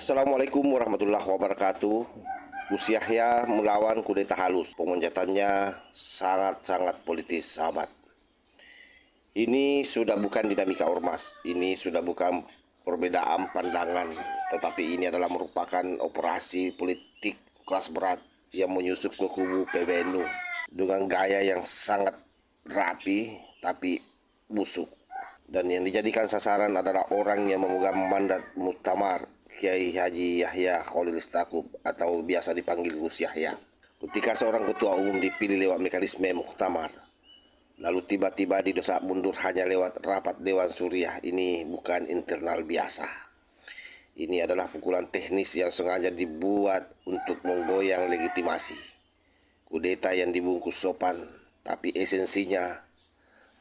Assalamualaikum warahmatullahi wabarakatuh. Gus Yahya melawan kudeta halus. Pemanjatannya sangat-sangat politis, sahabat. Ini sudah bukan dinamika ormas. Ini sudah bukan perbedaan pandangan. Tetapi ini adalah merupakan operasi politik kelas berat yang menyusup ke kubu PBNU dengan gaya yang sangat rapi tapi busuk. Dan yang dijadikan sasaran adalah orang yang memegang mandat muktamar Kiai Haji Yahya Khalil Stakuf atau biasa dipanggil Gus Yahya. Ketika seorang ketua umum dipilih lewat mekanisme muktamar, lalu tiba-tiba didesak mundur hanya lewat rapat Dewan Suriah, ini bukan internal biasa. Ini adalah pukulan teknis yang sengaja dibuat untuk menggoyang legitimasi. Kudeta yang dibungkus sopan, tapi esensinya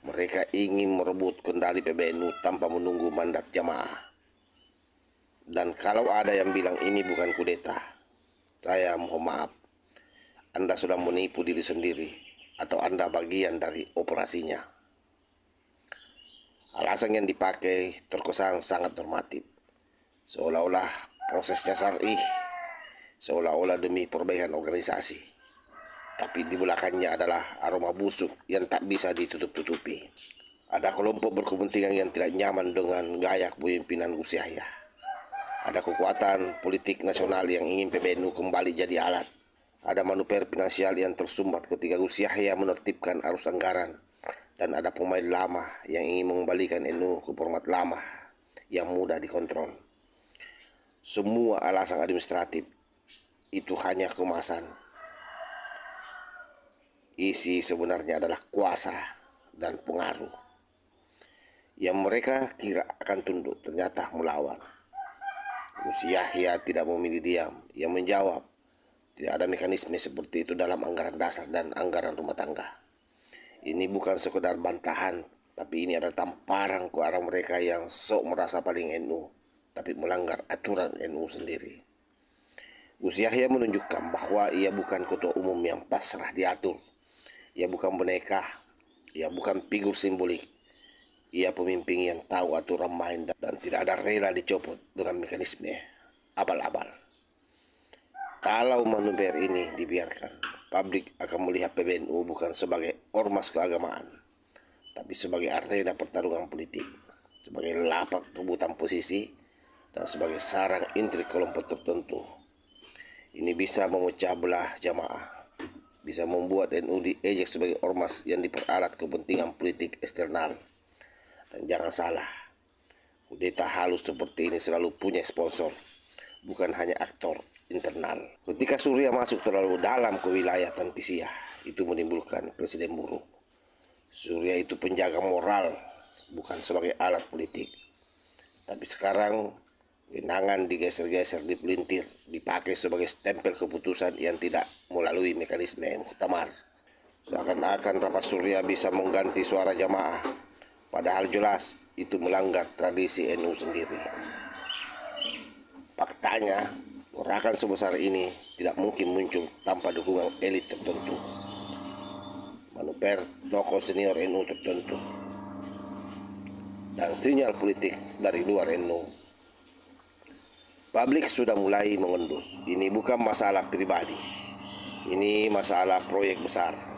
mereka ingin merebut kendali PBNU tanpa menunggu mandat jamaah. Dan kalau ada yang bilang ini bukan kudeta, saya mohon maaf. Anda sudah menipu diri sendiri atau Anda bagian dari operasinya. Alasan yang dipakai terkesan sangat normatif. Seolah-olah prosesnya syar'i, seolah-olah demi perbaikan organisasi. Tapi di belakangnya adalah aroma busuk yang tak bisa ditutup-tutupi. Ada kelompok berkepentingan yang tidak nyaman dengan gaya kepemimpinan Gus Yahya. Ada kekuatan politik nasional yang ingin PBNU kembali jadi alat. Ada manuver finansial yang tersumbat ketika Gus Yahya menertibkan arus anggaran. Dan ada pemain lama yang ingin mengembalikan NU ke format lama yang mudah dikontrol. Semua alasan administratif itu hanya kemasan. Isi sebenarnya adalah kuasa dan pengaruh. Yang mereka kira akan tunduk ternyata melawan. Gus Yahya tidak memilih diam. Ia menjawab, tidak ada mekanisme seperti itu dalam anggaran dasar dan anggaran rumah tangga. Ini bukan sekedar bantahan, tapi ini adalah tamparan ke arah mereka yang sok merasa paling NU, tapi melanggar aturan NU sendiri. Gus Yahya menunjukkan bahwa ia bukan ketua umum yang pasrah diatur. Ia bukan boneka, ia bukan figur simbolik. Ia pemimpin yang tahu aturan main dan tidak ada rela dicopot dengan mekanisme abal-abal. Kalau manuver ini dibiarkan, publik akan melihat PBNU bukan sebagai ormas keagamaan, tapi sebagai arena pertarungan politik, sebagai lapak rebutan posisi, dan sebagai sarang intrik kelompok tertentu. Ini bisa memecah belah jamaah, bisa membuat NU diejek sebagai ormas yang diperalat kepentingan politik eksternal. Dan jangan salah, kudeta halus seperti ini selalu punya sponsor, bukan hanya aktor internal. Ketika Suriah masuk terlalu dalam ke wilayah Tanfisiah, itu menimbulkan presiden buruk. Suriah itu penjaga moral, bukan sebagai alat politik. Tapi sekarang, wewenang digeser-geser, dipelintir, dipakai sebagai stempel keputusan yang tidak melalui mekanisme muktamar. Seakan-akan rapat Suriah bisa mengganti suara jamaah. Padahal jelas itu melanggar tradisi NU sendiri. Faktanya, gerakan sebesar ini tidak mungkin muncul tanpa dukungan elit tertentu, manuver tokoh senior NU tertentu, dan sinyal politik dari luar NU. Publik sudah mulai mengendus. Ini bukan masalah pribadi, ini masalah proyek besar.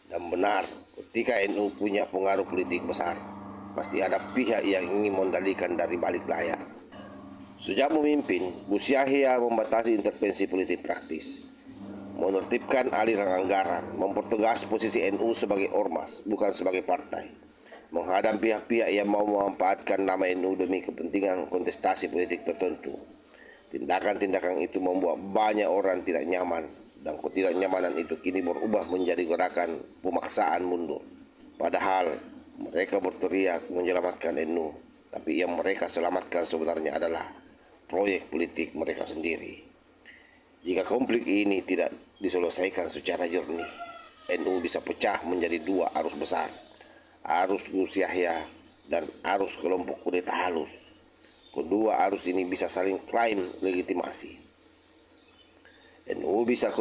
Dan benar, ketika NU punya pengaruh politik besar, pasti ada pihak yang ingin mengendalikan dari balik layar. Sejak memimpin, Gus Yahya membatasi intervensi politik praktis, menertibkan aliran anggaran, mempertegas posisi NU sebagai ormas, bukan sebagai partai, menghadang pihak-pihak yang mau memanfaatkan nama NU demi kepentingan kontestasi politik tertentu. Tindakan-tindakan itu membuat banyak orang tidak nyaman. Dan ketidaknyamanan itu kini berubah menjadi gerakan pemaksaan mundur. Padahal mereka berteriak menyelamatkan NU, tapi yang mereka selamatkan sebenarnya adalah proyek politik mereka sendiri. Jika konflik ini tidak diselesaikan secara jernih, NU bisa pecah menjadi dua arus besar, arus Gus Yahya dan arus kelompok kudeta halus. Kedua arus ini bisa saling klaim legitimasi. NU bisa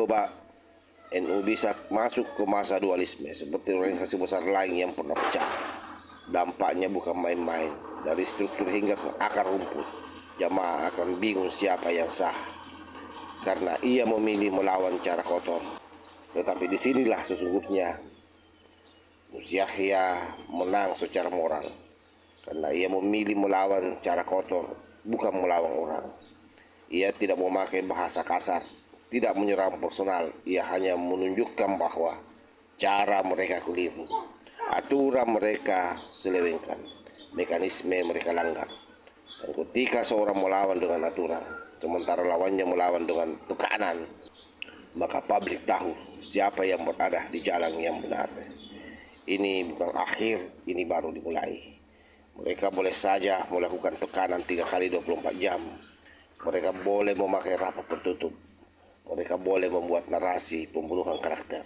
masuk ke masa dualisme seperti organisasi besar lain yang pernah pecah. Dampaknya bukan main-main, dari struktur hingga ke akar rumput. Jamaah akan bingung siapa yang sah, karena ia memilih melawan cara kotor. Tetapi disinilah sesungguhnya Gus Yahya menang secara moral, karena ia memilih melawan cara kotor, bukan melawan orang. Ia tidak memakai bahasa kasar, tidak menyerang personal. Ia hanya menunjukkan bahwa cara mereka keliru, aturan mereka selewengkan, mekanisme mereka langgar. Dan ketika seorang melawan dengan aturan, sementara lawannya melawan dengan tekanan, maka publik tahu siapa yang berada di jalan yang benar. Ini bukan akhir, ini baru dimulai. Mereka boleh saja melakukan tekanan 3 kali 24 jam. Mereka boleh memakai rapat tertutup. Mereka boleh membuat narasi pembunuhan karakter.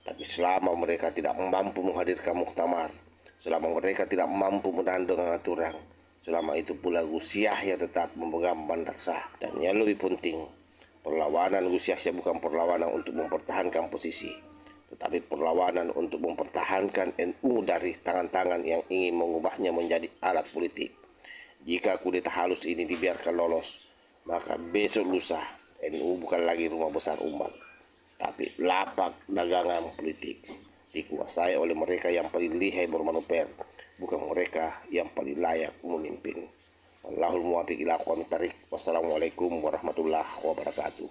Tapi selama mereka tidak mampu menghadirkan muktamar, selama mereka tidak mampu menahan dengan aturan, selama itu pula Gus Yahya tetap memegang mandat sah. Dan yang lebih penting, perlawanan Gus Yahya bukan perlawanan untuk mempertahankan posisi, tetapi perlawanan untuk mempertahankan NU dari tangan-tangan yang ingin mengubahnya menjadi alat politik. Jika kudeta halus ini dibiarkan lolos, maka besok lusa NU bukan lagi rumah besar umat, tapi lapak dagangan politik, dikuasai oleh mereka yang paling lihai bermanuver, bukan mereka yang paling layak memimpin. Allahul muwaffiq ila aqwamit thariq. Wassalamualaikum warahmatullahi wabarakatuh.